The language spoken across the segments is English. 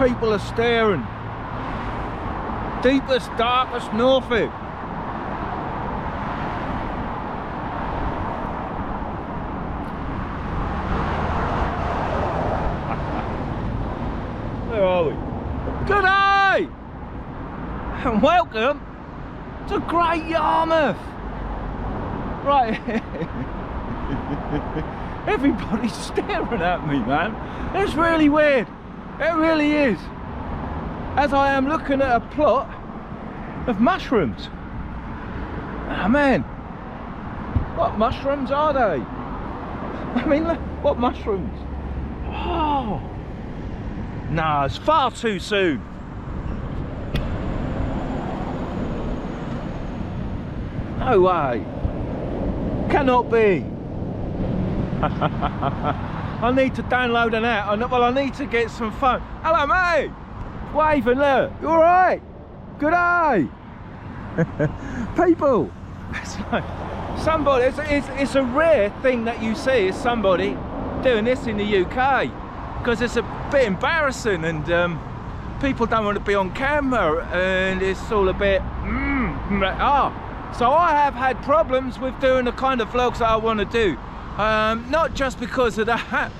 people are staring. Deepest, darkest Norfolk. Where are we? Good day! And welcome to Gt Yarmouth. Right. Everybody's staring at me, man. It's really weird. It really is. As I am looking at a plot of mushrooms. Ah, man. What mushrooms are they? I mean, look, what mushrooms? Oh. No, it's far too soon. No way. Cannot be. I need to download an app. Well, I need to get some fun. Hello, mate. Waving, look. You all right? Good day. People. It's like somebody. It's a rare thing that you see is somebody doing this in the UK, because it's a bit embarrassing and people don't want to be on camera, and it's all a bit. So I have had problems with doing the kind of vlogs that I want to do. Not just because of that.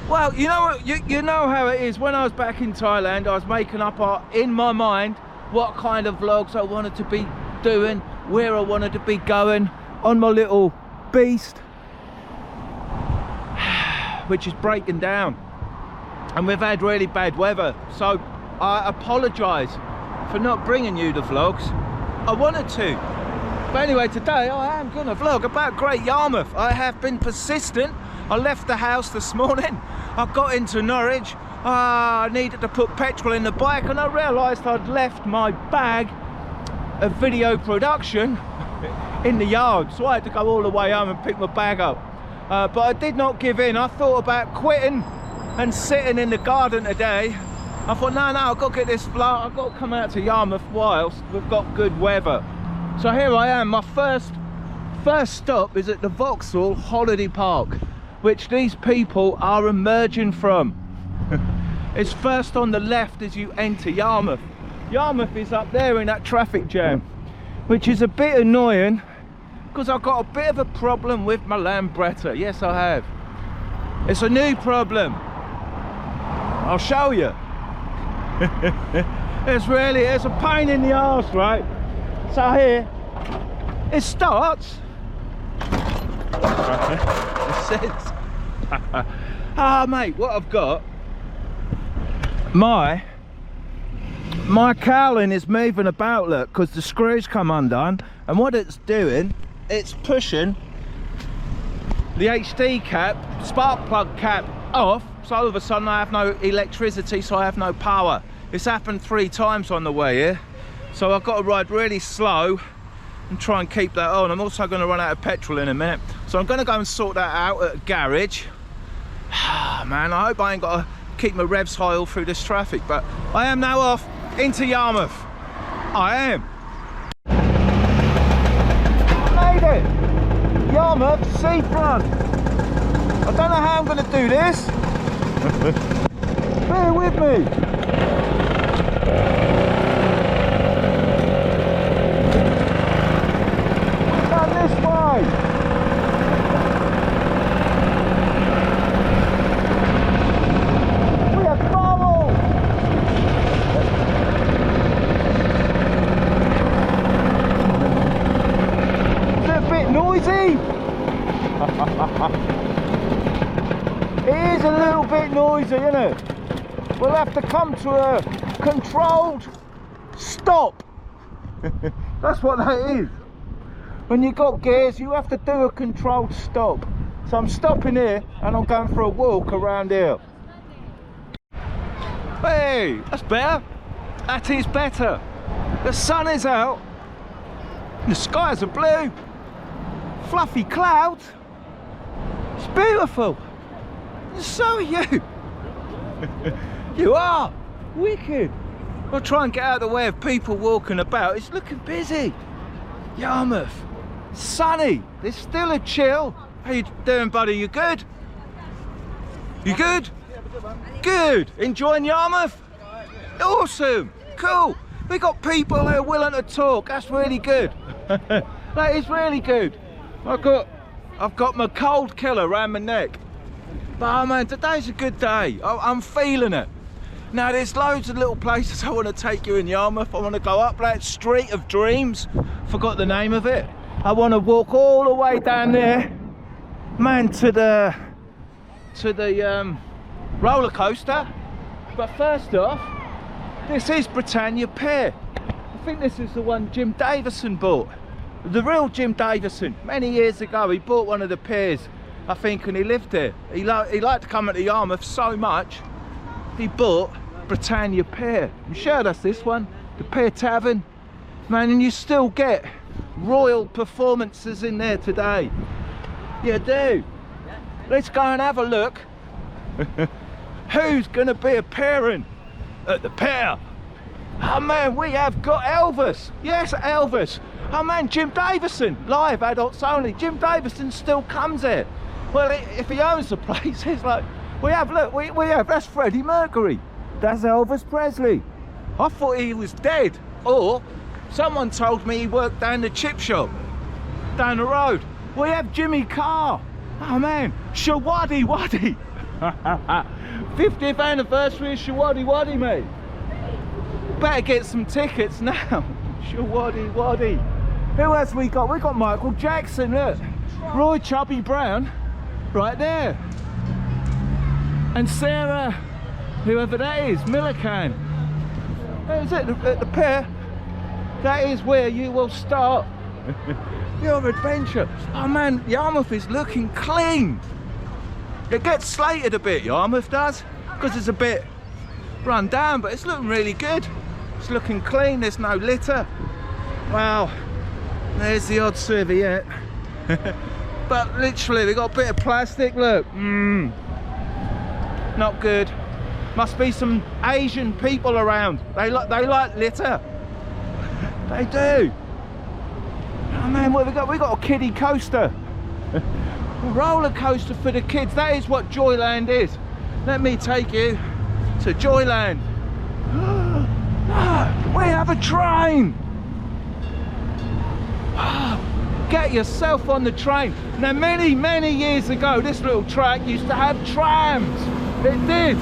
Well, you know what, you know how it is. When I was back in Thailand, I was making up in my mind what kind of vlogs I wanted to be doing, where I wanted to be going on my little beast, which is breaking down. And we've had really bad weather, so I apologise for not bringing you the vlogs. I wanted to. But anyway, today I am going to vlog about Gt Yarmouth. I have been persistent. I left the house this morning. I got into Norwich. I needed to put petrol in the bike, and I realised I'd left my bag of video production in the yard. So I had to go all the way home and pick my bag up. But I did not give in. I thought about quitting and sitting in the garden today. I thought, no, I've got to get this vlog. I've got to come out to Yarmouth whilst we've got good weather. So here I am. My first stop is at the Vauxhall Holiday Park, which these people are emerging from. It's first on the left as you enter Yarmouth. Yarmouth is up there in that traffic jam, which is a bit annoying because I've got a bit of a problem with my Lambretta. Yes, I have. It's a new problem. I'll show you. It's a pain in the arse, right? So here, it starts. It says, mate, what I've got, my cowling is moving about, look, because the screws come undone, and what it's doing, it's pushing the HD cap, spark plug cap off, so all of a sudden I have no electricity, so I have no power. It's happened 3 times on the way here. So I've got to ride really slow and try and keep that on. I'm also going to run out of petrol in a minute. So I'm going to go and sort that out at a garage. Man, I hope I ain't got to keep my revs high all through this traffic. But I am now off into Yarmouth. I am. Made it! Yarmouth seafront. I don't know how I'm going to do this. Bear with me. This way. We are followed. Is it a bit noisy? It is a little bit noisy, isn't it? We'll have to come to a controlled stop. That's what that is. When you've got gears, you have to do a controlled stop. So I'm stopping here and I'm going for a walk around here. Hey, that's better. That is better. The sun is out. The skies are blue. Fluffy clouds. It's beautiful. And so are you. You are. Wicked. I'll try and get out of the way of people walking about. It's looking busy. Yarmouth. Sunny. There's still a chill. How you doing, buddy? You good? You good? Good. Enjoying Yarmouth? Awesome, cool. We got people who are willing to talk. That's really good. That is really good. I've got my cold killer around my neck. But oh man, today's a good day. I'm feeling it. Now there's loads of little places I want to take you in Yarmouth. I want to go up that Street of Dreams. Forgot the name of it. I want to walk all the way down there, man, to the roller coaster. But first off, this is Britannia Pier. I think this is the one Jim Davison bought. The real Jim Davison. Many years ago he bought one of the piers, I think, and he lived there. He liked to come into Yarmouth so much, he bought Britannia Pier. I'm sure that's this one, the Pier Tavern. Man, and you still get royal performances in there today. You do. Let's go and have a look. Who's gonna be appearing at the pier? Oh man, we have got Elvis. Yes, Elvis. Oh man, Jim Davison, live, adults only. Jim Davison still comes here. Well, if he owns the place, it's like, we have, look, we have, that's Freddie Mercury. That's Elvis Presley. I thought he was dead. Or someone told me he worked down the chip shop, down the road. We have Jimmy Carr. Oh man, Shawaddy Waddy. 50th anniversary of Shawaddy Waddy, mate. Better get some tickets now. Shawaddy Waddy. Who else we got? We got Michael Jackson, look. Roy Chubby Brown, right there. And Sarah, whoever that is, Millican. That is it, at the pier. That is where you will start your adventure. Oh man, Yarmouth is looking clean. It gets slated a bit, Yarmouth does, because it's a bit run down, but it's looking really good. It's looking clean, there's no litter. Wow, there's the odd serviette. But literally, we got a bit of plastic, look. Not good. Must be some Asian people around. They like litter. They do. Oh man, what have we got? We got a kiddie coaster. A roller coaster for the kids. That is what Joyland is. Let me take you to Joyland. We have a train. Get yourself on the train. Now many years ago, this little track used to have trams. It did.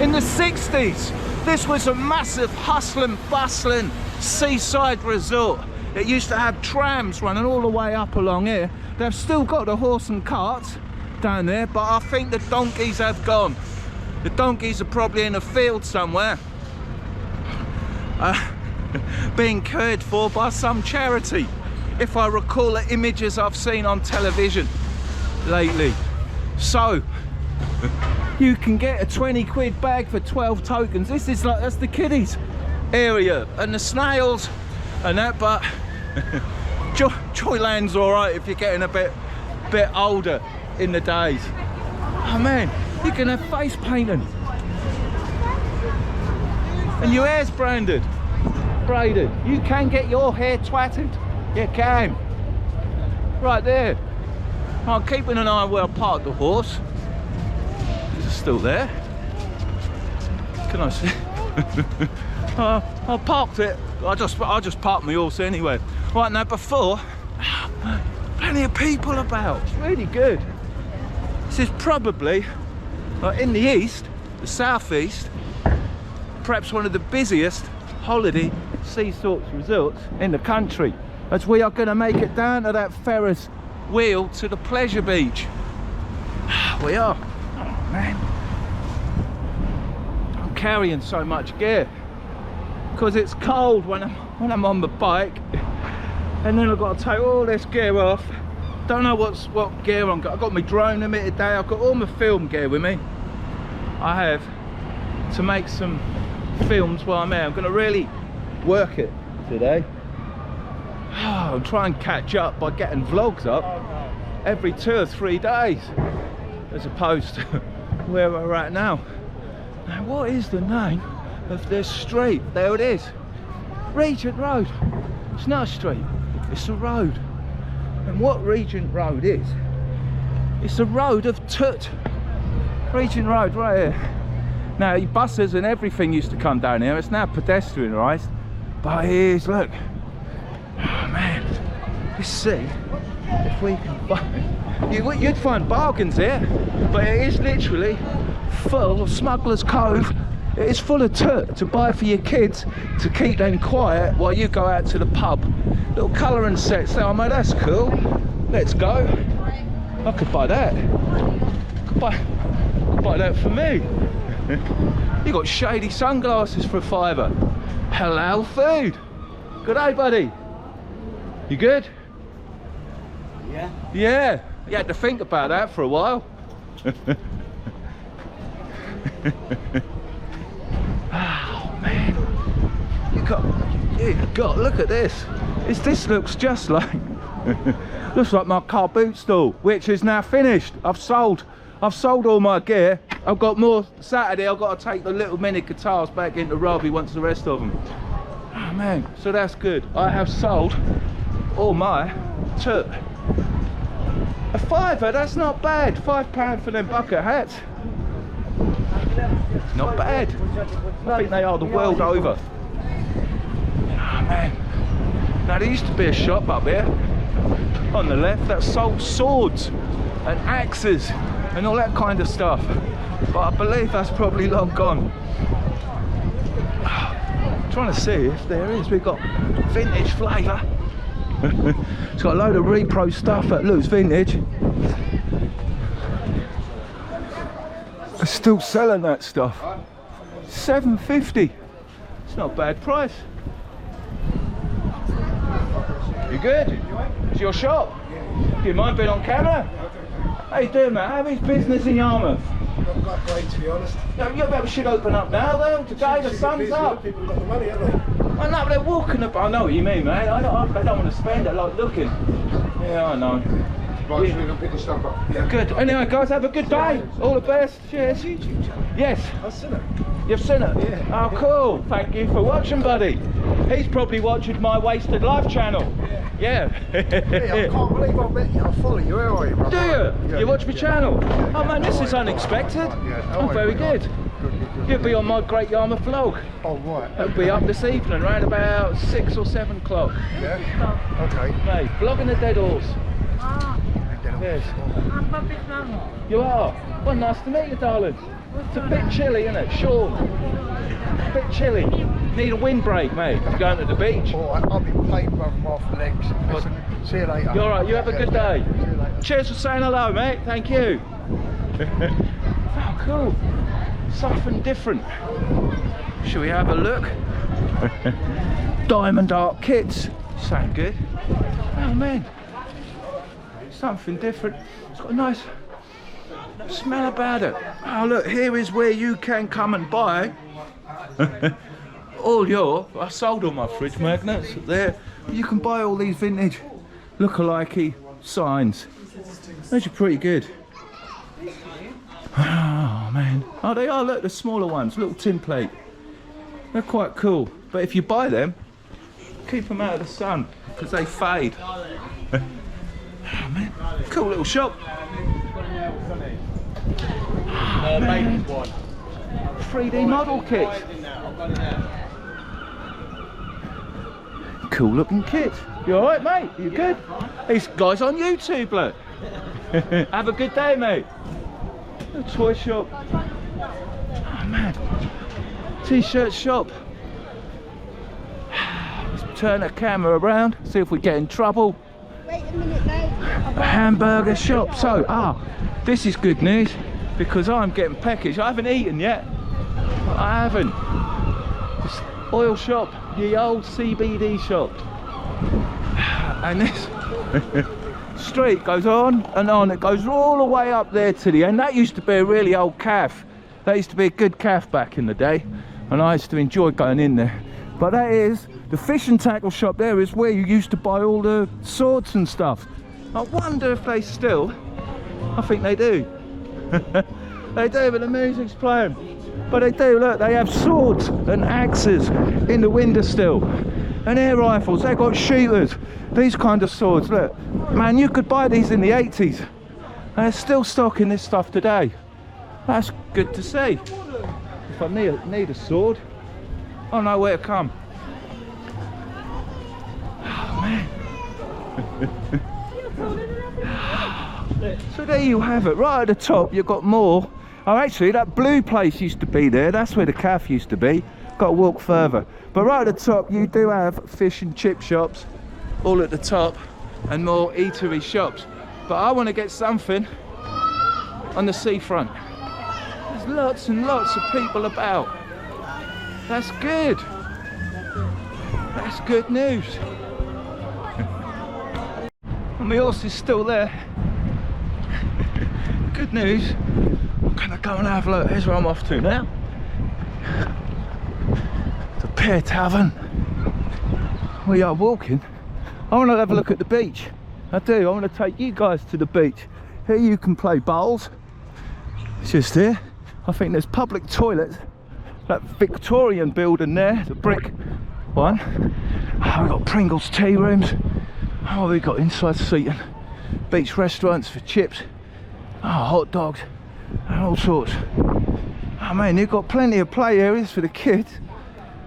In the 60s, this was a massive hustling, bustling seaside resort. It used to have trams running all the way up along here. They've still got the horse and carts down there, but I think the donkeys have gone. The donkeys are probably in a field somewhere, being cared for by some charity, if I recall the images I've seen on television lately. So you can get a 20 quid bag for 12 tokens. This is like, that's the kiddies area and the snails and that, but Joyland's all right if you're getting a bit older in the days. Oh man, you can have face painting and your hair's braided. You can get your hair twatted. You can. Right there. I'm keeping an eye where I parked the horse. It's still there. Can I see? I parked it. I just parked my horse anyway. Right now, before, plenty of people about. It's really good. This is probably in the east, the southeast, perhaps one of the busiest holiday sea sorts resorts in the country, as we are going to make it down to that Ferris wheel to the pleasure beach. We are. Oh man, I'm carrying so much gear because it's cold when I'm on the bike, and then I've got to take all this gear off. Don't know what gear I've got. I've got my drone with me today. I've got all my film gear with me. I have to make some films while I'm here. I'm going to really work it today. I'm trying to catch up by getting vlogs up every 2 or 3 days, as opposed to where we're at now. Now, what is the name of this street? There it is, Regent Road. It's not a street, it's a road. And what Regent Road is, it's a road of tut. Regent Road right here. Now buses and everything used to come down here. It's now pedestrianised, but here's, look, oh man, let's see if we can find, you'd find bargains here, but it is literally full of Smuggler's Cove. It is full of to buy for your kids to keep them quiet while you go out to the pub. Little colouring sets there. Oh mate, that's cool. Let's go. I could buy that. Could buy that for me. You got shady sunglasses for £5. Halal food. Good day, buddy. You good? Yeah. Yeah. You had to think about that for a while. Oh man, you got look at this. This looks just like looks like my car boot stall, which is now finished. I've sold all my gear. I've got more. Saturday I've got to take the little mini guitars back into Rob. He wants the rest of them. Oh man, so that's good. I have sold all my took. A £5, that's not bad. £5 for them bucket hats. Not bad. I think they are the world over. Oh man. Now there used to be a shop up here on the left that sold swords and axes and all that kind of stuff, but I believe that's probably long gone. I'm trying to see if there is. We've got vintage flavour. It's got a load of repro stuff that looks vintage. They're still selling that stuff. £7.50. It's not a bad price. You good? It's your shop? Do you mind being on camera? How you doing, mate? How is business in Yarmouth? Not quite great, to be honest. No, you should open up now, though. Today the sun's up. People have got the money, haven't they? I know, they're walking about. I know what you mean, mate. I don't want to spend it like looking. Yeah, I know. Right, so we're going to pick the stuff up. Yeah. Good. Anyway, guys, have a good day. All the best. Cheers. Yes. I've seen it. You've seen it? Yeah. Oh, cool. Thank you for watching, buddy. He's probably watching my Wasted Life channel. Yeah. Hey, I can't believe I met you. I follow you. Where are you, brother? Do you? Yeah, You watch my channel? Yeah. Oh, man, this is unexpected. Yeah. Oh, very good. You'll be on my Great Yarmouth vlog. Oh, right. It'll be up this evening, around about 6 or 7 o'clock. Yeah? Okay. Mate, vlogging the dead horse. Yes. You are? Well, nice to meet you, darling. It's a bit chilly, isn't it? Sure. A bit chilly. Need a windbreak, mate. If you're going to the beach. All right, I'll be paid by off the legs. Listen, see you later. You're alright, you have a good day. See you later. Cheers for saying hello, mate. Thank you. Oh, cool. Something different. Shall we have a look? Diamond art kits. Sound good. Oh, man. Something different. It's got a nice smell about it. Oh look, here is where you can come and buy I sold all my fridge magnets there. You can buy all these vintage look-alike signs. Those are pretty good. Oh man. Oh, they are, look, the smaller ones, little tin plate. They're quite cool, but if you buy them, keep them out of the sun because they fade. Oh man, cool little shop. Oh, man. 3D model kit. Cool looking kit. You alright, mate? You good? These guys on YouTube, look. Have a good day, mate. A toy shop. Oh man. T-shirt shop. Let's turn the camera around, see if we get in trouble. Wait a minute, mate. A hamburger shop. So, this is good news because I'm getting packaged. I haven't eaten yet. I haven't. This oil shop, the old CBD shop. And this street goes on and on. It goes all the way up there to the end. That used to be a really old calf. That used to be a good calf back in the day. And I used to enjoy going in there. But that is the fish and tackle shop. There is where you used to buy all the swords and stuff. I wonder if they still, I think they do. They do, but the music's playing. But they do, look, they have swords and axes in the window still. And air rifles, they've got shooters. These kind of swords, look. Man, you could buy these in the 80s. And they're still stocking this stuff today. That's good to see. if I need a sword. I know where to come. Oh, man. So there you have it. Right at the top, you've got more. Oh, actually, that blue place used to be there. That's where the cafe used to be. Got to walk further. But right at the top, you do have fish and chip shops all at the top, and more eatery shops. But I want to get something on the seafront. There's lots and lots of people about. That's good. That's good news. And my horse is still there. Good news. I'm gonna go and have a look. Here's where I'm off to now. The Pier Tavern. We are walking. I want to have a look at the beach. I do. I want to take you guys to the beach. Here you can play bowls. It's just here. I think there's public toilets. That Victorian building there, the brick one. Oh, we've got Pringles tea rooms. Oh, we've got inside seating. Beach restaurants for chips. Oh, hot dogs. And all sorts. Oh man, you've got plenty of play areas for the kids.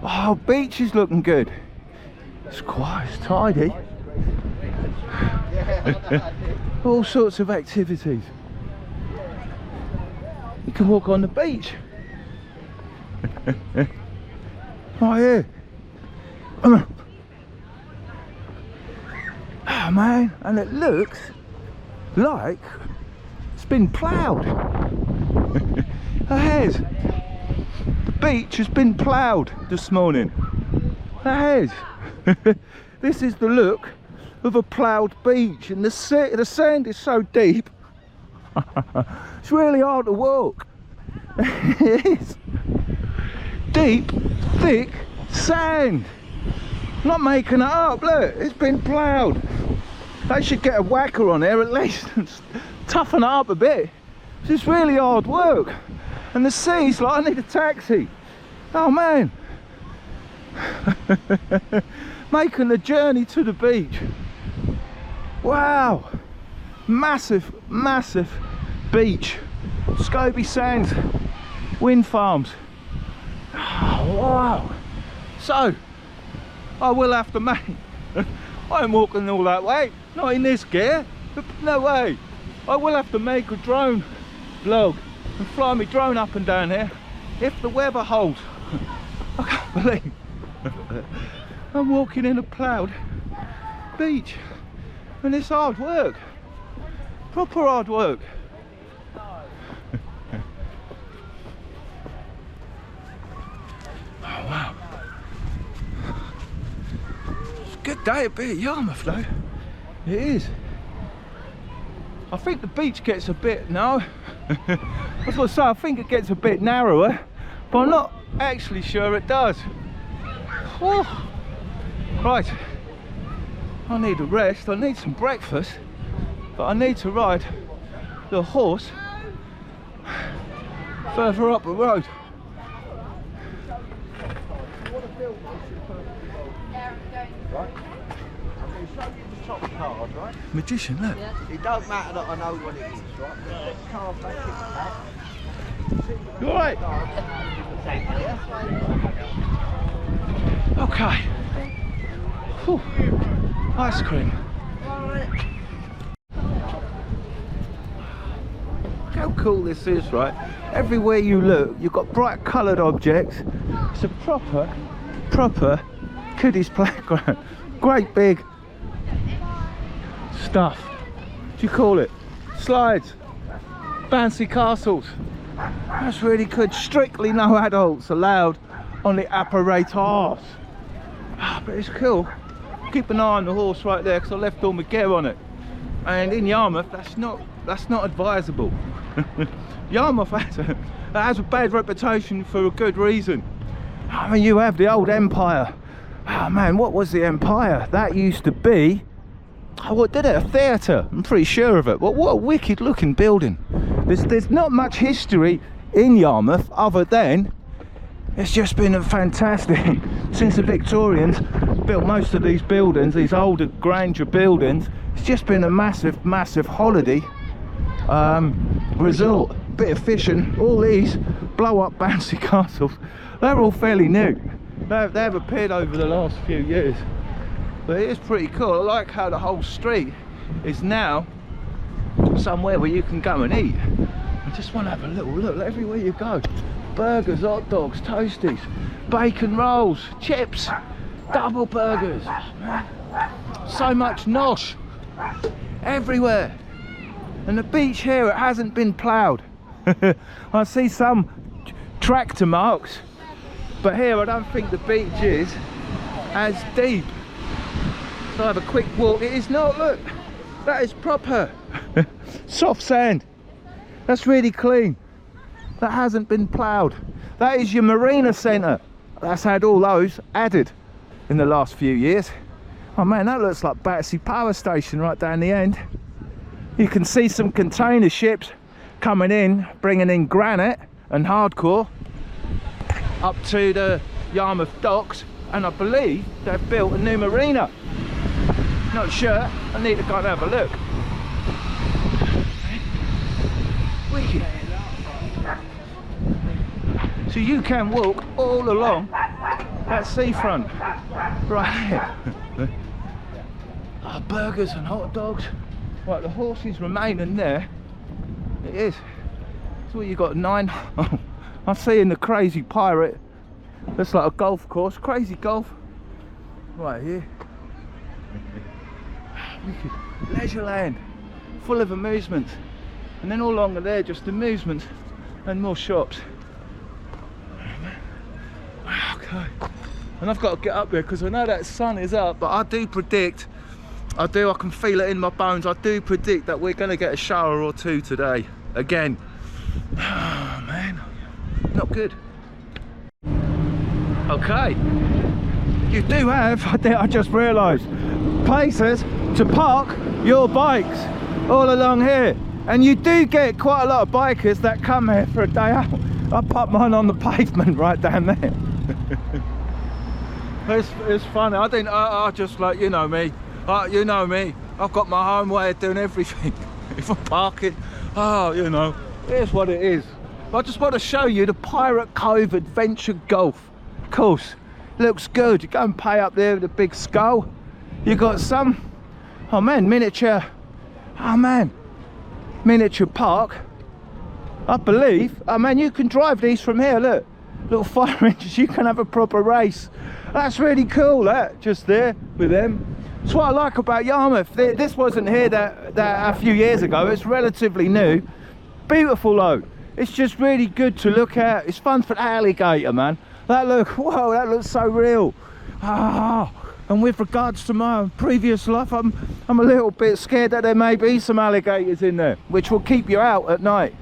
Oh, beach is looking good. It's quiet, it's tidy. All sorts of activities. You can walk on the beach. Right here. Oh man, and it looks like it's been ploughed. It has. The beach has been ploughed this morning. It has. This is the look of a ploughed beach, and the sand is so deep. It's really hard to walk. It is. Deep, thick sand. Not making it up, look, it's been ploughed. They should get a whacker on there at least and toughen it up a bit. It's really hard work. And the sea's like, I need a taxi. Oh man. Making the journey to the beach. Wow. Massive, massive beach. Scoby Sands. Wind farms. Oh, wow. So, I will have to make... I'm walking all that way. Not in this gear. No way. I will have to make a drone vlog and fly my drone up and down here if the weather holds. I can't believe I'm walking in a ploughed beach, and it's hard work, proper hard work. Oh wow, it's a good day to be at Yarmouth though. It is. I think the beach gets a bit, no, I was going to say, I think it gets a bit narrower, but I'm not actually sure it does. Whew. Right, I need a rest, I need some breakfast, but I need to ride the horse further up the road. Right? Magician, look. It don't matter that I know what it is, right? Can't make it back. You alright? Okay. Whew. Ice cream. Look how cool this is, right? Everywhere you look, you've got bright coloured objects. It's a proper kiddies playground. Great big stuff. What do you call it? Slides. Bouncy castles. That's really good. Strictly no adults allowed on the apparatus. But it's cool. Keep an eye on the horse right there because I left all my gear on it. And in Yarmouth, that's not advisable. Yarmouth has a bad reputation for a good reason. I mean, you have the old empire. Oh man, what was the empire? That used to be, oh, what did it? A theatre. I'm pretty sure of it. Well, what a wicked looking building. There's not much history in Yarmouth other than it's just been a fantastic, since the Victorians built most of these buildings, these older grandeur buildings, it's just been a massive holiday resort. bit of fishing. All these blow up bouncy castles, they're all fairly new. They've appeared over the last few years, but it is pretty cool. I like how the whole street is now somewhere where you can go and eat. I just want to have a little look everywhere you go. Burgers, hot dogs, toasties, bacon rolls, chips, double burgers. Oh, man. So much nosh everywhere. And the beach here, it hasn't been ploughed. I see some tractor marks, but here I don't think the beach is as deep. So I have a quick walk. It is not, look, that is proper soft sand. That's really clean. That hasn't been ploughed. That is your marina centre. That's had all those added in the last few years. Oh man, that looks like Battersea Power Station right down the end. You can see some container ships coming in, bringing in granite and hardcore up to the Yarmouth docks, and I believe they've built a new marina. Not sure, I need to go and have a look. Wicked. So you can walk all along that seafront right here. Burgers and hot dogs. Right, the horses remaining there. It is. So you got 9. Oh, I'm seeing the Crazy Pirate. That's like a golf course. Crazy golf. Right here. Wicked. Leisureland. Full of amusements. And then all along there, just amusements and more shops. Okay. And I've got to get up there because I know that sun is up, but I do predict, I can feel it in my bones, I do predict that we're going to get a shower or two today. Again. Oh man, not good. Okay. You do have, I just realised, places to park your bikes all along here. And you do get quite a lot of bikers that come here for a day out. I put mine on the pavement right down there. It's funny. I just like, you know me, I've got my own way of doing everything. If I'm parking, you know, here's what it is. I just want to show you the Pirate Cove Adventure Golf course. Looks good. You go and pay up there with a big skull. You got some, oh man, miniature park, I believe. Oh man, you can drive these from here, look. Little fire engines, you can have a proper race. That's really cool, that, just there with them. That's what I like about Yarmouth. This wasn't here that a few years ago. It's relatively new. Beautiful though. It's just really good to look at. It's fun for the alligator, man. That looks so real. And with regards to my previous life, I'm a little bit scared that there may be some alligators in there, which will keep you out at night.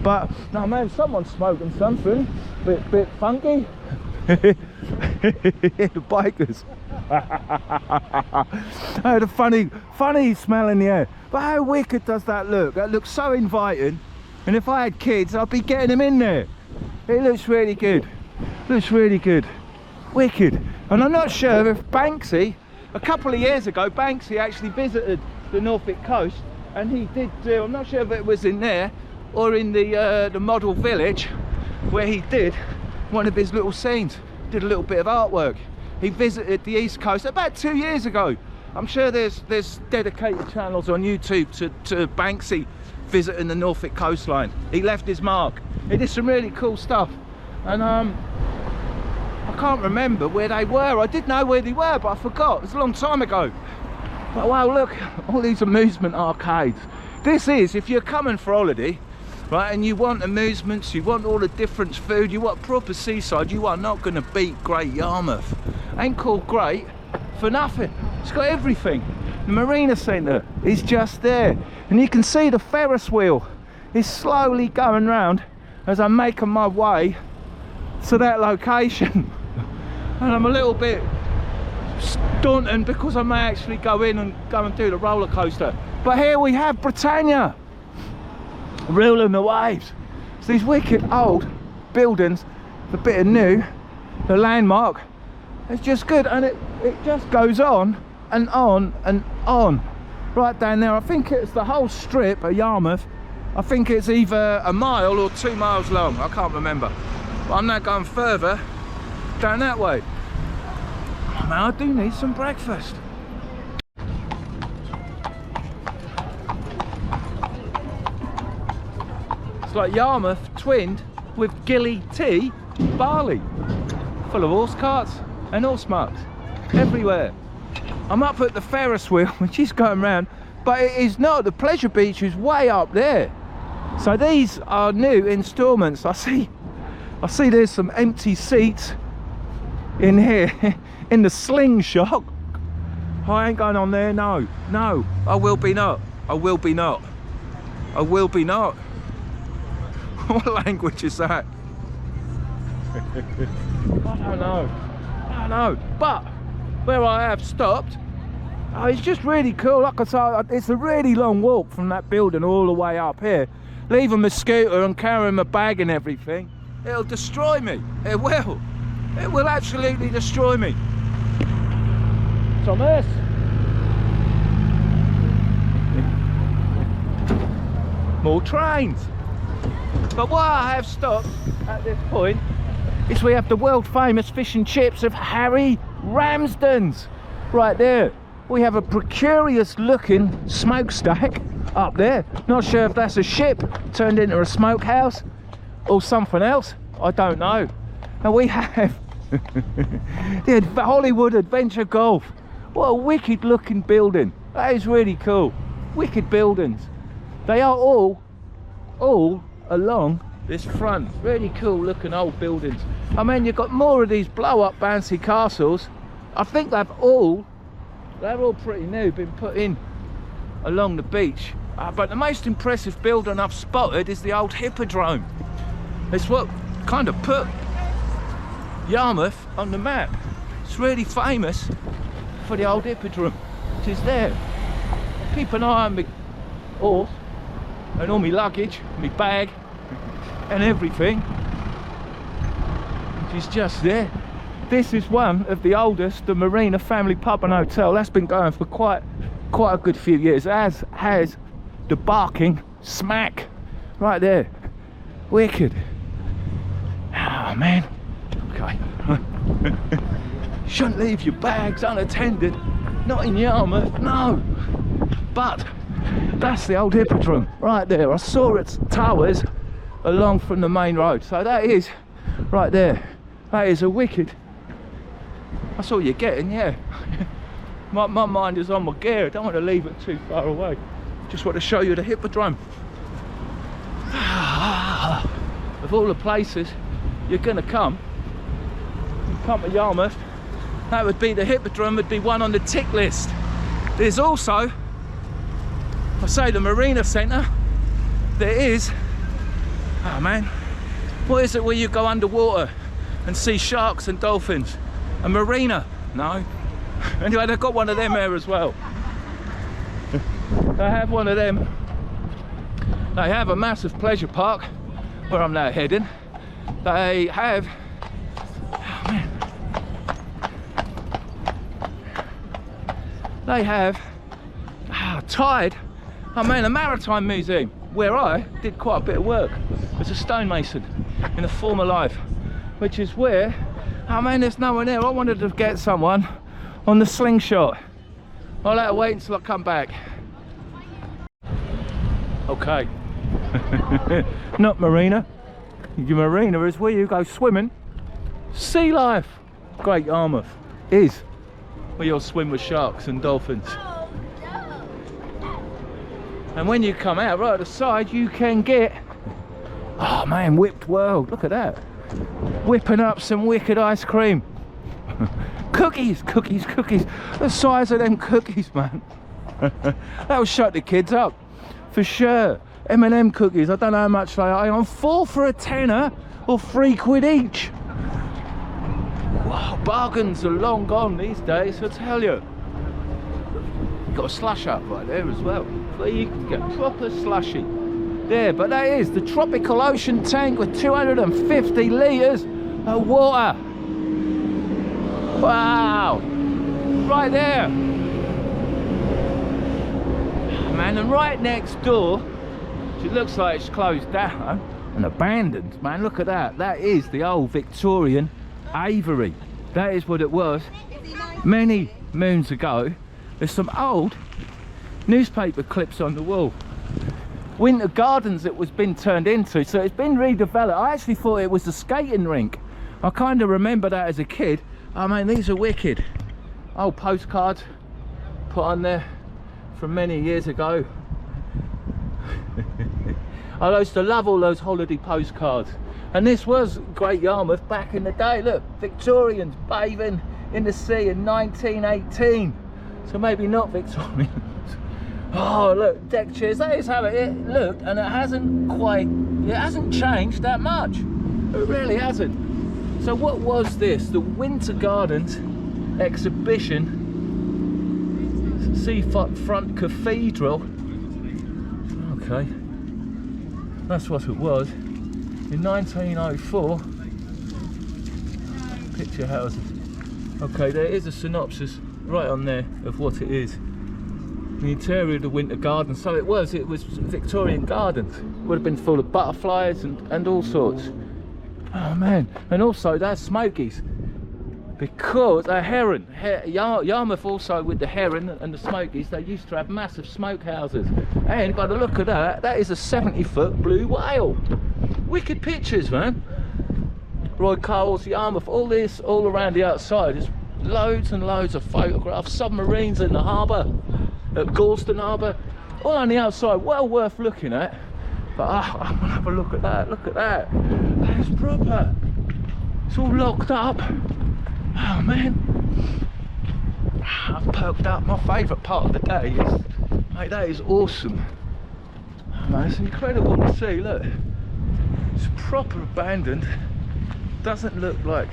But no man, someone's smoking something bit funky. The bikers. I had a funny smell in the air. But how wicked does that look? That looks so inviting. And if I had kids, I'd be getting them in there. It looks really good. Looks really good. Wicked. And I'm not sure if Banksy, a couple of years ago, Banksy actually visited the Norfolk coast, and he did do, I'm not sure if it was in there or in the model village, where he did one of his little scenes, did a little bit of artwork. He visited the east coast about 2 years ago. I'm sure there's dedicated channels on YouTube to Banksy visiting the Norfolk coastline. He left his mark. He did some really cool stuff, and I can't remember where they were. I did know where they were, but I forgot. It was a long time ago. But wow, look, all these amusement arcades. This is, if you're coming for holiday, right, and you want amusements, you want all the different food, you want proper seaside, you are not going to beat Great Yarmouth. Ain't called great for nothing. It's got everything. The marina centre is just there, and you can see the Ferris wheel is slowly going round as I'm making my way to that location. And I'm a little bit stunted because I may actually go and do the roller coaster. But here we have Britannia ruling the waves. It's these wicked old buildings, the bit of new, the landmark. It's just good, and it just goes on and on and on right down there. I think it's the whole strip of Yarmouth I think it's either a mile or 2 miles long, I can't remember. But I'm now going further down that way. Oh, man, I do need some breakfast. It's like Yarmouth twinned with Gt Barley, full of horse carts and horse marks everywhere. I'm up at the Ferris wheel, which is going round, but it is not. The pleasure beach is way up there. So these are new instalments. I see there's some empty seats in here in the slingshot. I ain't going on there. No, I will be not. I will be not. What language is that? I don't know. But where I have stopped, it's just really cool. Like I said, it's a really long walk from that building all the way up here. Leaving my scooter and carrying my bag and everything, it'll destroy me. It will absolutely destroy me. Thomas. More trains. But why I have stopped at this point is we have the world famous fish and chips of Harry Ramsden's right there. We have a precarious looking smokestack up there. Not sure if that's a ship turned into a smokehouse or something else. I don't know. And we have the Hollywood Adventure Golf. What a wicked looking building. That is really cool. Wicked buildings. They are all along this front. Really cool looking old buildings. I mean, you've got more of these blow up bouncy castles. I think they're all pretty new, been put in along the beach. But the most impressive building I've spotted is the old Hippodrome. It's what kind of put Yarmouth on the map. It's really famous for the old Hippodrome, which is there. Keep an eye on my horse and all my luggage, my bag and everything, which is just there. This is one of the oldest, the Marina family pub and hotel. That's been going for quite a good few years, as has the Barking Smack right there. Wicked. Oh man. Okay. Shouldn't leave your bags unattended. Not in Yarmouth, no. But that's the old Hippodrome right there. I saw its towers along from the main road. So that is right there. That is a wicked. That's all you're getting, yeah. my mind is on my gear. I don't want to leave it too far away. Just want to show you the Hippodrome. Of all the places you're going to come to Yarmouth, that would be the Hippodrome, would be one on the tick list. There's also, I say, the Marina Centre. There is, oh man, what is it where you go underwater and see sharks and dolphins? A marina? No. Anyway, they've got one of them there as well. They have one of them. They have a massive pleasure park where I'm now heading. They have, oh man, they have Tide, I mean, a Maritime museum where I did quite a bit of work as a stonemason in a former life, which is where, I mean, there's no one there. I wanted to get someone on the slingshot. I'll have to wait until I come back. Okay. Not marina. Your marina is where you go swimming. Sea life. Great Yarmouth is where you'll swim with sharks and dolphins. And when you come out right at the side, you can get, oh man, Whipped World. Look at that. Whipping up some wicked ice cream. Cookies. The size of them cookies, man. That will shut the kids up for sure. M&M cookies, I don't know how much they are. I'm 4 for a tenner or £3 each. Wow, bargains are long gone these days, I tell you. You've got a slush up right there as well, so you can get proper slushy there. But that is the tropical ocean tank with 250 litres of water. Wow, right there, man. And right next door, It looks like it's closed down and abandoned, man. Look at that. That is the old Victorian aviary. That is what it was many moons ago. There's some old newspaper clips on the wall. Winter Gardens it was been turned into, so it's been redeveloped. I actually thought it was a skating rink. I kind of remember that as a kid. I mean, these are wicked. Old postcards put on there from many years ago. I used to love all those holiday postcards. And this was Great Yarmouth back in the day. Look, Victorians bathing in the sea in 1918. So maybe not Victorians. Oh, look, deck chairs. That is how it looked, and it hasn't changed that much. It really hasn't. So what was this? The Winter Gardens exhibition. Seafront Cathedral. Okay. That's what it was. In 1904. Picture houses. Okay, there is a synopsis right on there of what it is. The interior of the Winter Garden. So it was Victorian gardens. Would have been full of butterflies and all sorts. Oh man. And also that's Smokies, because a heron, Yarmouth also with the heron and the Smokies, they used to have massive smokehouses. And by the look of that, that is a 70-foot blue whale. Wicked pictures, man. Roy Coles, Yarmouth, all this all around the outside. There's loads and loads of photographs. Submarines in the harbour, at Galston Harbour, all on the outside. Well worth looking at. But I want to have a look at that. Look at that. That's proper. It's all locked up. Oh man, I've perked up. My favourite part of the day is, mate, that is awesome. Oh, man, it's incredible to see. Look, it's proper abandoned. Doesn't look like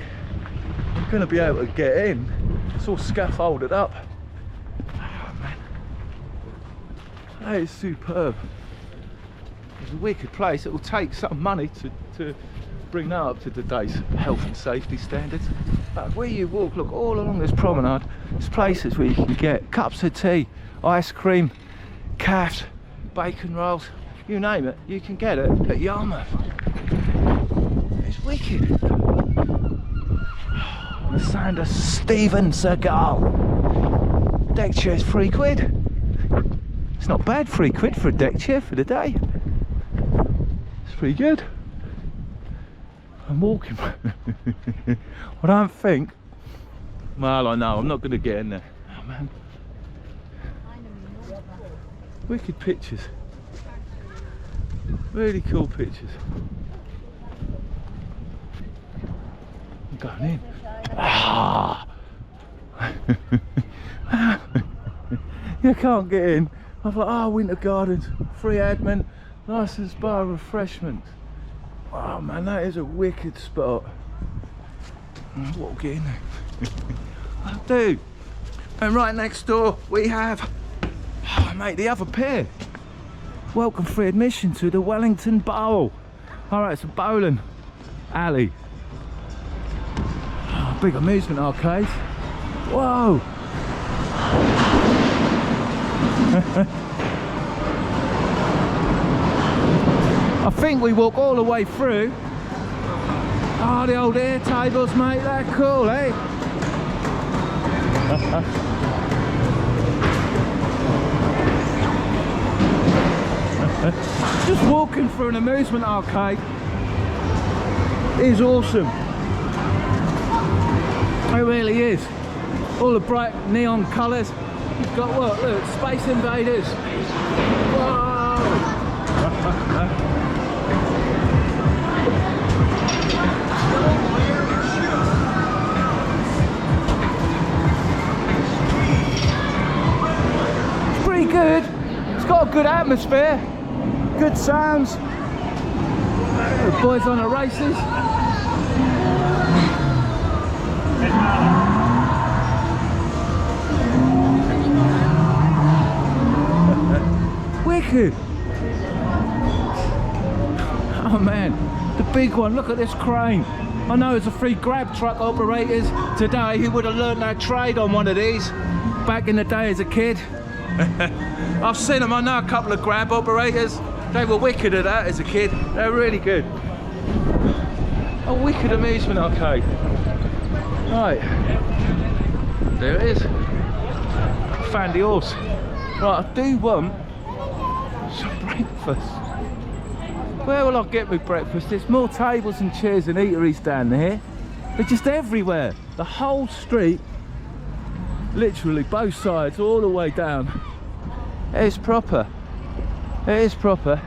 I'm going to be able to get in. It's all scaffolded up. Oh man, that is superb. It's a wicked place. It will take some money to bring that up to today's health and safety standards. But where you walk, look, all along this promenade, there's places where you can get cups of tea, ice cream, calves, bacon rolls, you name it, you can get it at Yarmouth. It's wicked. The sound of Steven Seagal. Deck chair's £3. It's not bad, £3 for a deck chair for the day. It's pretty good. I'm walking. I don't think. Well, I know I'm not going to get in there. Oh man, wicked pictures. Really cool pictures. I'm going in. Ah. You can't get in. I thought, oh, Winter Gardens, free admin, licensed bar refreshments. Oh man, that is a wicked spot. I'll walk in. I do. And right next door we have, oh mate, the other pier. Welcome free admission to the Wellington Bowl. Alright, it's a bowling alley. Oh, big amusement arcade. Whoa. I think we walk all the way through. Oh, the old air tables, mate, they're cool, eh? Just walking through an amusement arcade is awesome. It really is. All the bright neon colours. You've got what? Look, Space Invaders. Whoa! It's pretty good. It's got a good atmosphere, good sounds. The boys on the races. Wicked. Oh man, the big one, look at this crane. I know it's a free grab truck operators today who would have learned their trade on one of these back in the day as a kid. I've seen them, I know a couple of grab operators. They were wicked at that as a kid. They were really good. A wicked amusement arcade. Right, there it is. Found the horse. Right, I do want some breakfast. Where will I get my breakfast? There's more tables and chairs and eateries down there. They're just everywhere. The whole street, literally both sides, all the way down. It's proper. It is proper.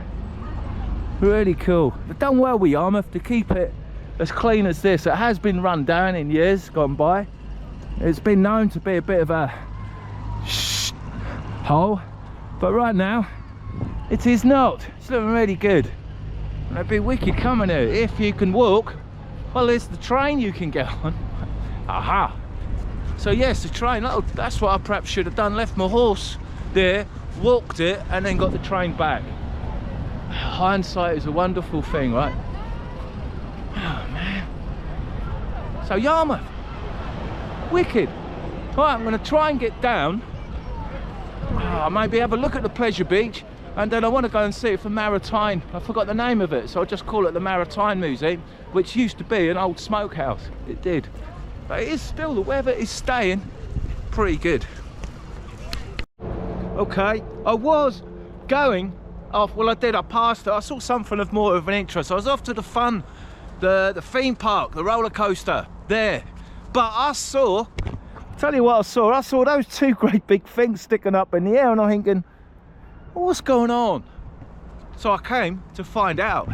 Really cool. They've done well with Yarmouth to keep it as clean as this. It has been run down in years gone by. It's been known to be a bit of a hole, but right now it is not. It's looking really good. And it'd be wicked coming here if you can walk. Well, there's the train you can get on. Aha. So yes, the train. Oh, that's what I perhaps should have done. Left my horse there, walked it, and then got the train back. Hindsight is a wonderful thing, right? Oh man. So Yarmouth, wicked. Right, I'm going to try and get down. Maybe have a look at the pleasure beach, and then I want to go and see it for Maritime. I forgot the name of it, so I'll just call it the Maritime Museum, which used to be an old smokehouse. It did, but it is still, the weather is staying pretty good. Okay, I was going off, well I did, I passed it, I saw something of more of an interest. I was off to the fun, the theme park, the roller coaster there, but I saw, tell you what I saw those two great big things sticking up in the air, and I'm thinking, what's going on? So I came to find out.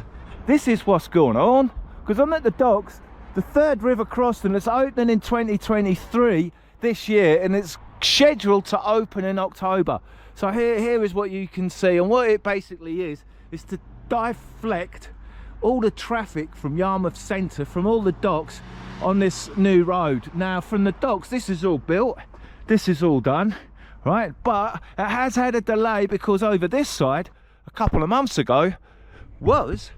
This is what's going on, because I'm at the docks, the third river crossing that's opening in 2023 this year, and it's scheduled to open in October. So here is what you can see, and what it basically is to deflect all the traffic from Yarmouth Centre, from all the docks on this new road. Now from the docks, this is all built, this is all done, right? But it has had a delay because over this side, a couple of months ago, was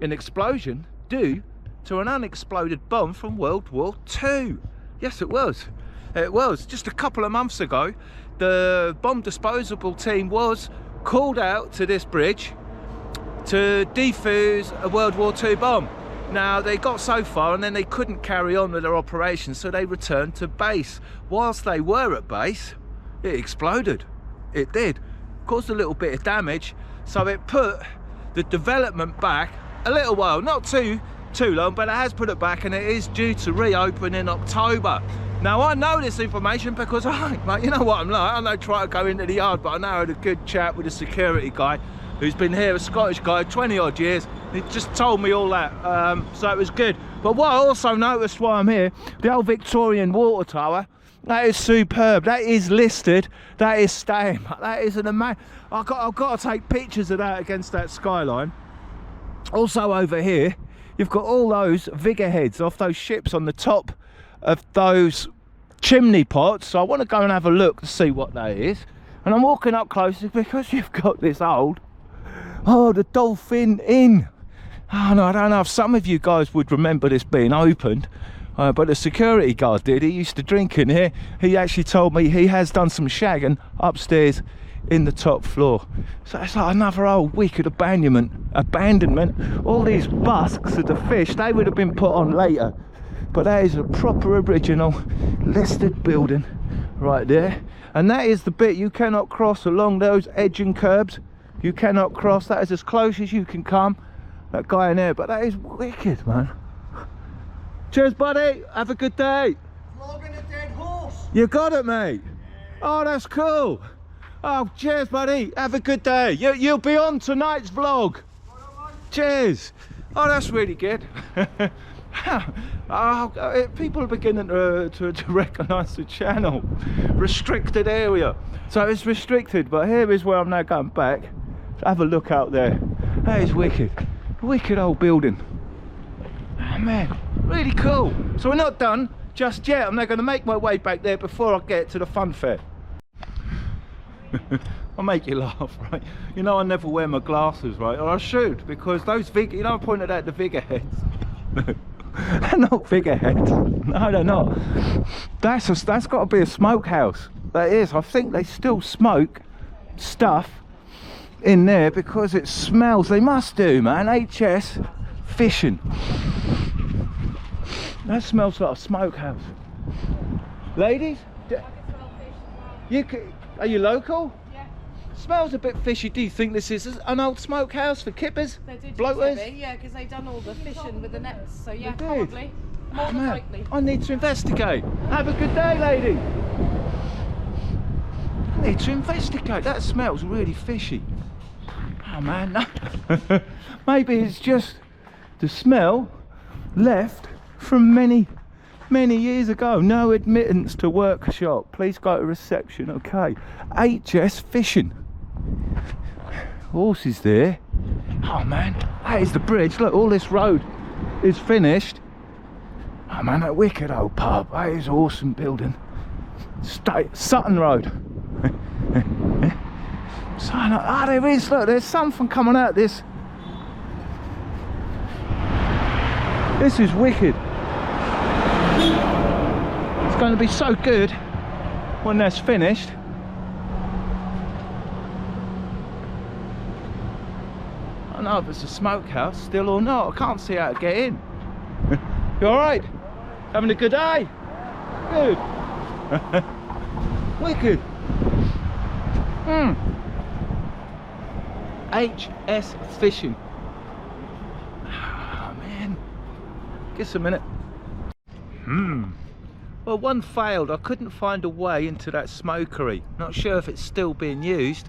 an explosion due to an unexploded bomb from World War II. Yes, it was. It was. Just a couple of months ago, the bomb disposable team was called out to this bridge to defuse a World War II bomb. Now, they got so far and then they couldn't carry on with their operations, so they returned to base. Whilst they were at base, it exploded. It did. Caused a little bit of damage, so it put the development back a little while. Not too long, but it has put it back, and it is due to reopen in October. Now, I know this information because you know what I'm like. I don't try to go into the yard, but I know I had a good chat with a security guy who's been here, a Scottish guy, 20 odd years. He just told me all that, so it was good. But what I also noticed while I'm here, the old Victorian water tower, that is superb. That is listed. That is staying. That is an amazing. I've got to take pictures of that against that skyline. Also over here, you've got all those figureheads off those ships on the top of those chimney pots. So I want to go and have a look to see what that is. And I'm walking up closer because you've got this old, the Dolphin Inn. Oh no, I don't know if some of you guys would remember this being opened, but the security guard did. He used to drink in here. He actually told me he has done some shagging upstairs in the top floor. So it's like another old wicked abandonment. All these busks of the fish, they would have been put on later, but that is a proper original listed building right there. And that is the bit you cannot cross along those edging curbs. You cannot cross. That is as close as you can come, that guy in there. But that is wicked, man. Cheers, buddy. Have a good day. Flogging a dead horse. You got it, mate. Oh, that's cool. Oh, cheers, buddy. Have a good day. You'll be on tonight's vlog. Cheers. Oh, that's really good. People are beginning to recognise the channel. Restricted area. So it's restricted, but here is where I'm now going back. Have a look out there. That is wicked. Wicked old building. Oh, man, really cool. So we're not done just yet. I'm now going to make my way back there before I get to the fun fair. I'll make you laugh, right? You know I never wear my glasses, right? Or I should, because those you know I pointed out the figureheads. They're not figureheads. No, they're not. That's got to be a smokehouse. That is. I think they still smoke stuff in there because it smells. They must do, man. HS fishing. That smells like a smokehouse. Ladies, are you local? Yeah. Smells a bit fishy. Do you think this is an old smokehouse for kippers? They did Bloaters? used to be, yeah, because they've done all the fishing with the nets. So yeah, They did? probably. More than Man, likely. I need to investigate. Have a good day, lady. I need to investigate. That smells really fishy. Oh man, no. Maybe it's just the smell left from many years ago. No admittance to workshop. Please go to reception. Okay. HS fishing. Horses there. Oh man, that is the bridge. Look, all this road is finished. Oh man, that wicked old pub. That is awesome building. Sutton Road. There is, look, there's something coming out this. This is wicked. It's going to be so good when that's finished. I don't know if it's a smokehouse still or not. I can't see how to get in. You alright? Having a good day? Good. Wicked. HS fishing. Oh man. Just a minute. Well, one failed. I couldn't find a way into that smokery. Not sure if it's still being used.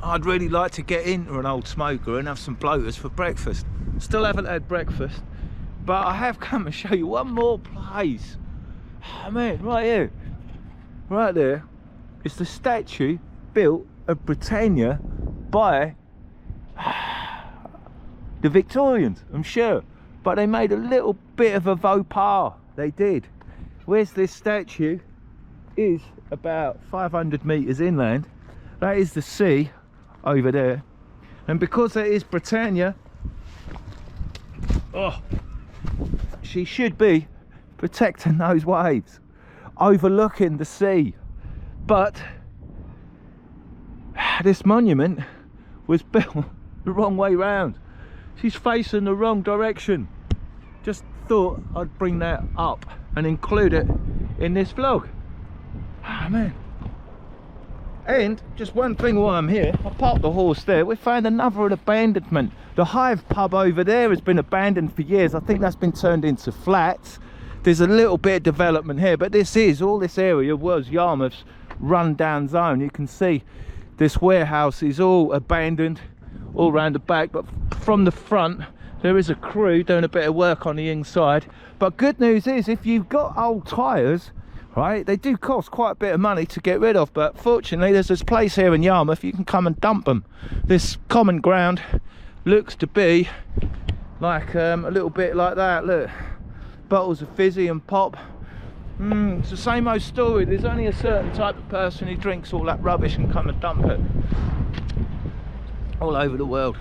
I'd really like to get into an old smoker and have some bloaters for breakfast. Still haven't had breakfast, but I have come to show you one more place. Oh man, right here, right there, is the statue built of Britannia by the Victorians, I'm sure, but they made a little bit of a faux pas. They did. Where's this statue? Is about 500 meters inland. That is the sea over there, and because it is Britannia, she should be protecting those waves, overlooking the sea. But this monument was built the wrong way round. She's facing the wrong direction. Just thought I'd bring that up and include it in this vlog. Oh man. And just one thing while I'm here, I parked the horse there. We found another abandonment. The Hive pub over there has been abandoned for years. I think that's been turned into flats. There's a little bit of development here, but all this area was Yarmouth's run-down zone. You can see this warehouse is all abandoned all round the back, but from the front there is a crew doing a bit of work on the inside. But good news is, if you've got old tyres, right, they do cost quite a bit of money to get rid of, but fortunately there's this place here in Yarmouth you can come and dump them. This common ground looks to be like a little bit like that. Look, bottles of fizzy and pop. It's the same old story. There's only a certain type of person who drinks all that rubbish and come and dump it all over the world.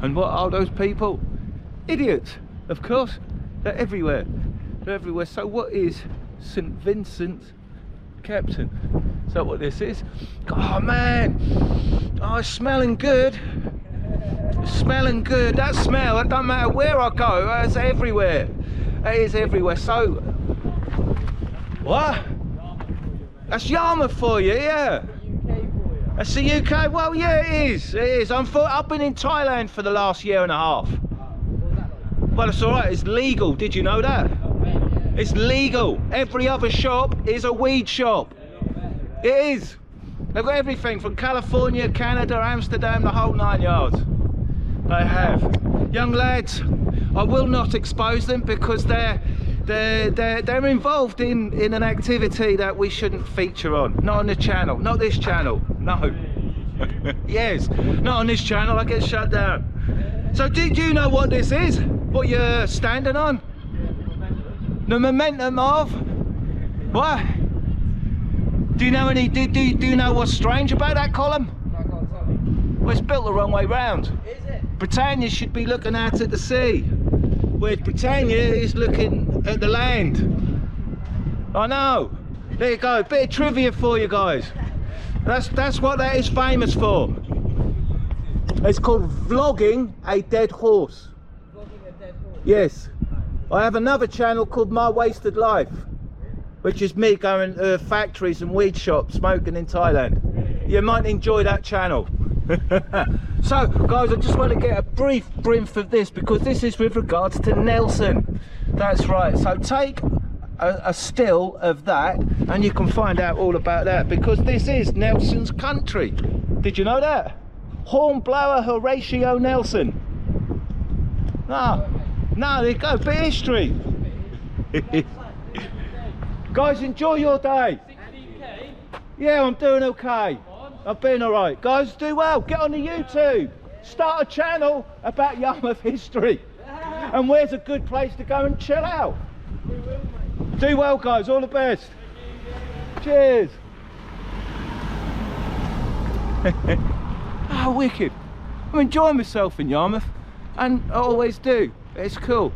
And what are those people? Idiots, of course. They're everywhere. They're everywhere. So what is St Vincent's Captain? Is that what this is? Oh man, oh, it's smelling good. It's smelling good. That smell, it don't matter where I go, it's everywhere. It is everywhere. So what? That's Yarmouth for you, yeah. That's the UK. Well, yeah, it is. It is. I've been in Thailand for the last year and a half. Well, it's all right. It's legal. Did you know that? It's legal. Every other shop is a weed shop. It is. They've got everything from California, Canada, Amsterdam, the whole 9 yards. They have. Young lads, I will not expose them because they're involved in an activity that we shouldn't feature on. Not on the channel. Not this channel. No. Yes. Not on this channel. I get shut down. So do you know what this is? What you're standing on? The momentum of what? Do you know any? Do you know what's strange about that column? No, I can't tell you. Well, it's built the wrong way round. Is it? Britannia should be looking out at the sea, whereas Britannia is looking at the land. I know. There you go. Bit of trivia for you guys. That's what that is famous for. It's called vlogging a dead horse. Vlogging a dead horse? Yes. I have another channel called My Wasted Life, which is me going to factories and weed shops smoking in Thailand. You might enjoy that channel. So guys, I just want to get a brief of this because this is with regards to Nelson. That's right. So take a still of that and you can find out all about that, because this is Nelson's country. Did you know that? Hornblower Horatio Nelson. No, there you go, bit of history. Guys, enjoy your day. 16K? Yeah, I'm doing okay. I've been alright. Guys, do well, get on the YouTube. Start a channel about Yarmouth history. And where's a good place to go and chill out? Do well, guys, all the best. Cheers. Oh, wicked. I'm enjoying myself in Yarmouth, and I always do. It's cool.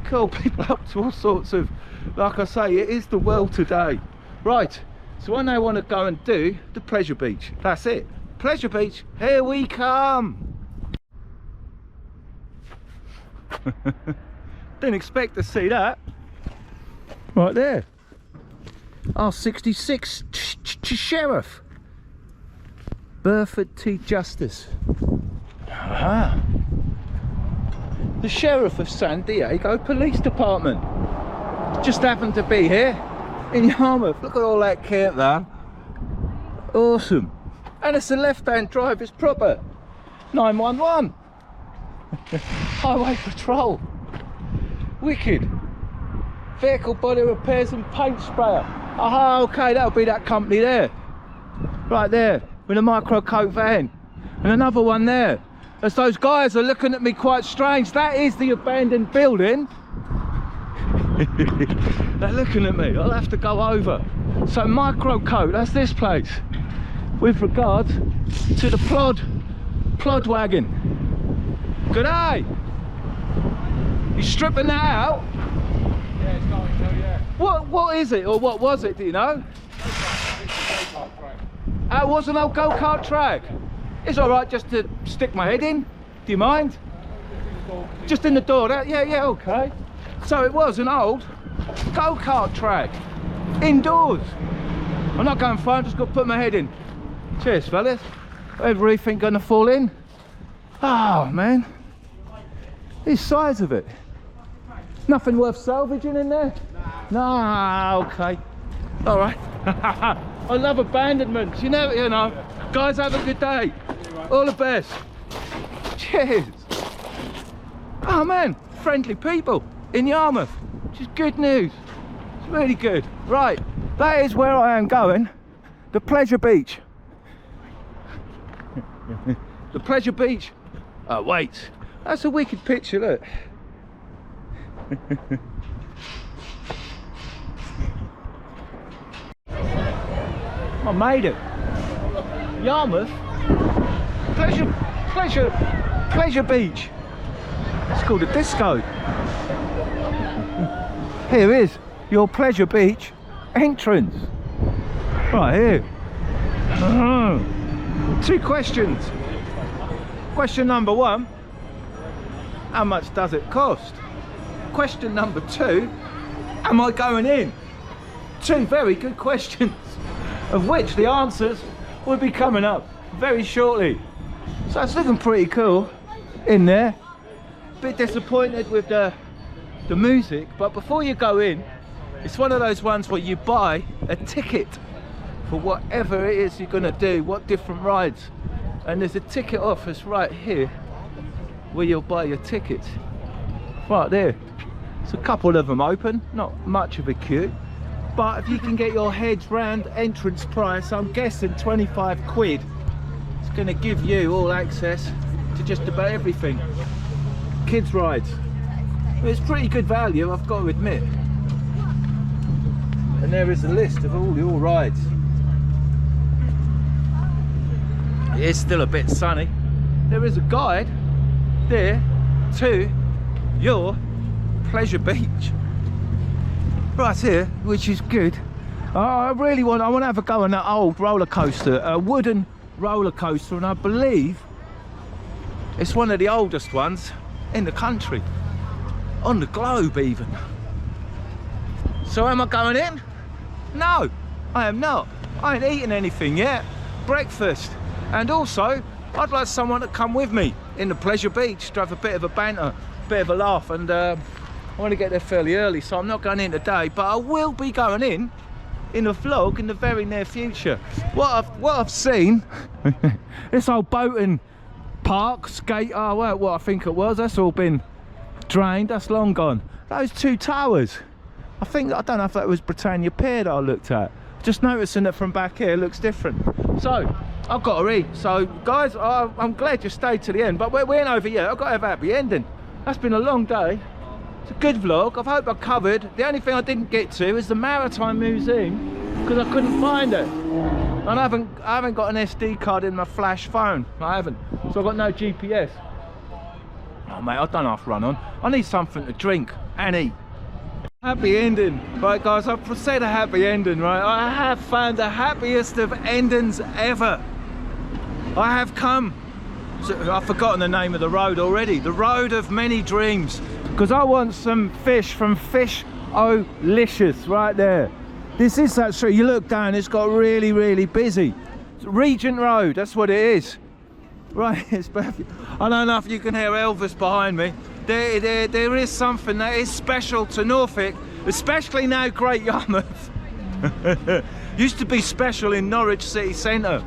Cool, people up to all sorts of, like I say, it is the world today. Right, so I now want to go and do the Pleasure Beach. That's it. Pleasure Beach, here we come. Didn't expect to see that. Right there. R66 Sheriff. Burford T. Justice. Ah. The Sheriff of San Diego Police Department. Just happened to be here in Yarmouth. Look at all that kit there. Awesome. And it's a left-hand drive, it's proper. 911. Highway Patrol. Wicked. Vehicle body repairs and paint sprayer. Aha, okay, that'll be that company there. Right there, with a micro coat van. And another one there. As those guys are looking at me quite strange, that is the abandoned building. They're looking at me, I'll have to go over. So micro coat, that's this place. With regards to the plod wagon. Good day. You stripping that out? Yeah, it's going to, yeah. What is it, or what was it, do you know? It was an old go-kart track. It's alright just to stick my head in. Do you mind? Just in the door, yeah, okay. So it was an old go-kart track. Indoors. I'm not going far, I'm just going to put my head in. Cheers, fellas. Everything going to fall in? Oh, man. These size of it. Nothing worth salvaging in there? No, okay. All right. I love abandonments. You know. Guys, have a good day. All the best. Cheers. Oh man, friendly people in Yarmouth, which is good news. It's really good. Right, that is where I am going. The Pleasure Beach. The Pleasure Beach. Oh wait, that's a wicked picture, look. I made it. Yarmouth. Pleasure Beach. It's called a disco. Here is your Pleasure Beach entrance. Right here. Two questions. Question number one, how much does it cost? Question number two, am I going in? Two very good questions, of which the answers will be coming up very shortly. So it's looking pretty cool in there. Bit disappointed with the music, but before you go in, it's one of those ones where you buy a ticket for whatever it is you're going to do, what different rides. And there's a ticket office right here where you'll buy your tickets. Right there. There's a couple of them open, not much of a queue. But if you can get your heads round entrance price, I'm guessing 25 quid. It's going to give you all access to just about everything. Kids rides. It's pretty good value, I've got to admit. And there is a list of all your rides. It is still a bit sunny. There is a guide there to your Pleasure Beach. Right here, which is good. I really want to have a go on that old roller coaster, a wooden roller coaster, and I believe it's one of the oldest ones in the country, on the globe even. So am I going in? No, I am not. I ain't eaten anything yet. Breakfast. And also, I'd like someone to come with me in the Pleasure Beach to have a bit of a banter, bit of a laugh, and I want to get there fairly early, so I'm not going in today, but I will be going in a vlog in the very near future. What I've seen, this old boating park, skate, what I think it was, that's all been drained, that's long gone. Those two towers, I don't know if that was Britannia Pier that I looked at. Just noticing it from back here, it looks different. So, I've got to eat. So, guys, I'm glad you stayed to the end, but we ain't over yet. I've got to have a happy ending. That's been a long day. It's a good vlog. I hope I covered. The only thing I didn't get to is the Maritime Museum, because I couldn't find it. And I haven't got an SD card in my flash phone. I haven't. So I've got no GPS. Oh, mate, I don't have to run on. I need something to drink and eat. Happy ending. Right, guys, I've said a happy ending, right? I have found the happiest of endings ever. I have come, I've forgotten the name of the road already, the road of many dreams, because I want some fish from Fish-O-Licious right there. This is that street. You look down, it's got really, really busy. It's Regent Road, that's what it is. Right, it's perfect. I don't know if you can hear Elvis behind me. There is something that is special to Norfolk, especially now Gt Yarmouth. Used to be special in Norwich city centre.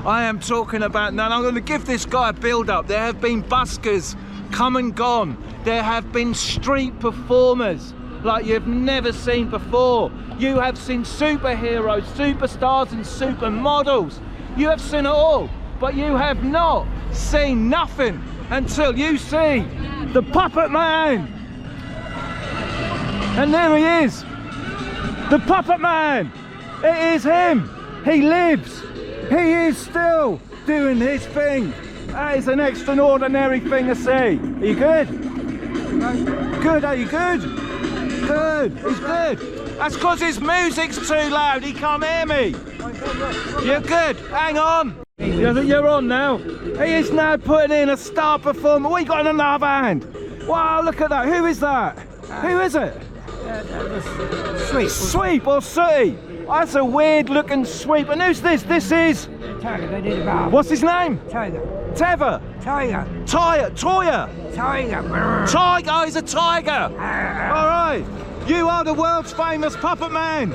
I am talking about now. I'm going to give this guy a build up. There have been buskers come and gone. There have been street performers like you've never seen before. You have seen superheroes, superstars and supermodels. You have seen it all, but you have not seen nothing until you see the Puppet Man. And there he is, the Puppet Man. It is him. He lives. He is still doing his thing. That is an extraordinary thing to see. Are you good? Good, are you good? Good, he's good. That's because his music's too loud, he can't hear me. You're good, hang on. You're on now. He is now putting in a star performer. What you got in another hand? Wow, look at that. Who is that? Who is it? Sweep. Sweep or Sooty? That's a weird looking sweep. And who's this? This is... Tiger, they did about. What's his name? Tiger. Teva. Tiger. Toya. Tiger. Tiger, he's a tiger. All right. You are the world's famous Puppet Man.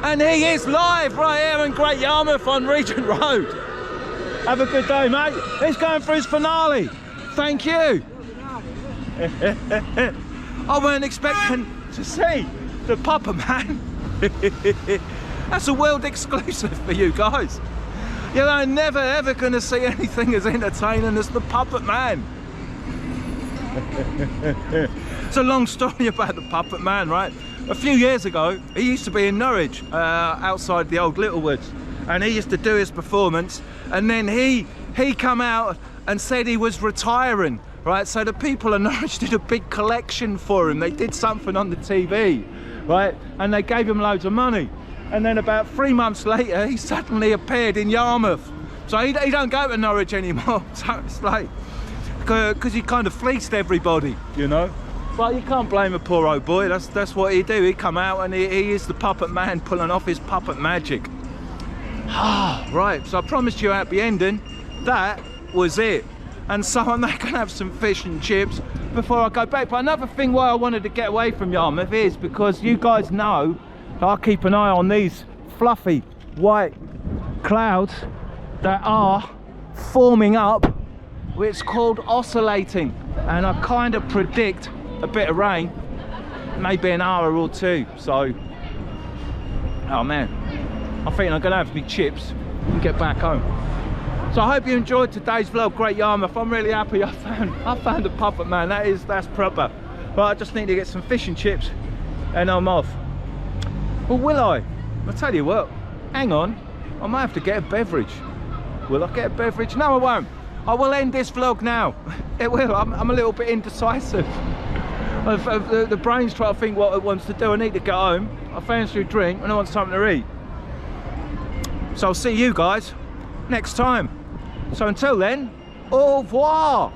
And he is live right here in Gt Yarmouth on Regent Road. Have a good day, mate. He's going for his finale. Thank you. I weren't expecting to see the Puppet Man. That's a world exclusive for you guys. You're never ever going to see anything as entertaining as the Puppet Man. It's a long story about the Puppet Man, right? A few years ago, he used to be in Norwich, outside the old Littlewoods, and he used to do his performance, and then he come out and said he was retiring, right? So the people of Norwich did a big collection for him. They did something on the TV, right? And they gave him loads of money. And then about 3 months later, he suddenly appeared in Yarmouth. So he don't go to Norwich anymore. So it's like, because he kind of fleeced everybody, you know. But you can't blame a poor old boy. That's what he do. He come out and he is the Puppet Man pulling off his puppet magic. Right, so I promised you a happy ending. That was it. And so I'm now gonna have some fish and chips before I go back. But another thing why I wanted to get away from Yarmouth is because you guys know I keep an eye on these fluffy white clouds that are forming up. It's called oscillating, and I kind of predict a bit of rain, maybe an hour or two. So, oh man, I think I'm gonna have me chips and get back home. So I hope you enjoyed today's vlog, Gt Yarmouth. I'm really happy I found the Puppet Man. That's proper. But I just need to get some fish and chips and I'm off. Well, will I? I'll tell you what, hang on, I might have to get a beverage. Will I get a beverage? No, I won't. I will end this vlog now. It will. I'm a little bit indecisive. The brain's trying to think what it wants to do. I need to get home. I fancy a drink and I want something to eat. So I'll see you guys next time. So until then, au revoir.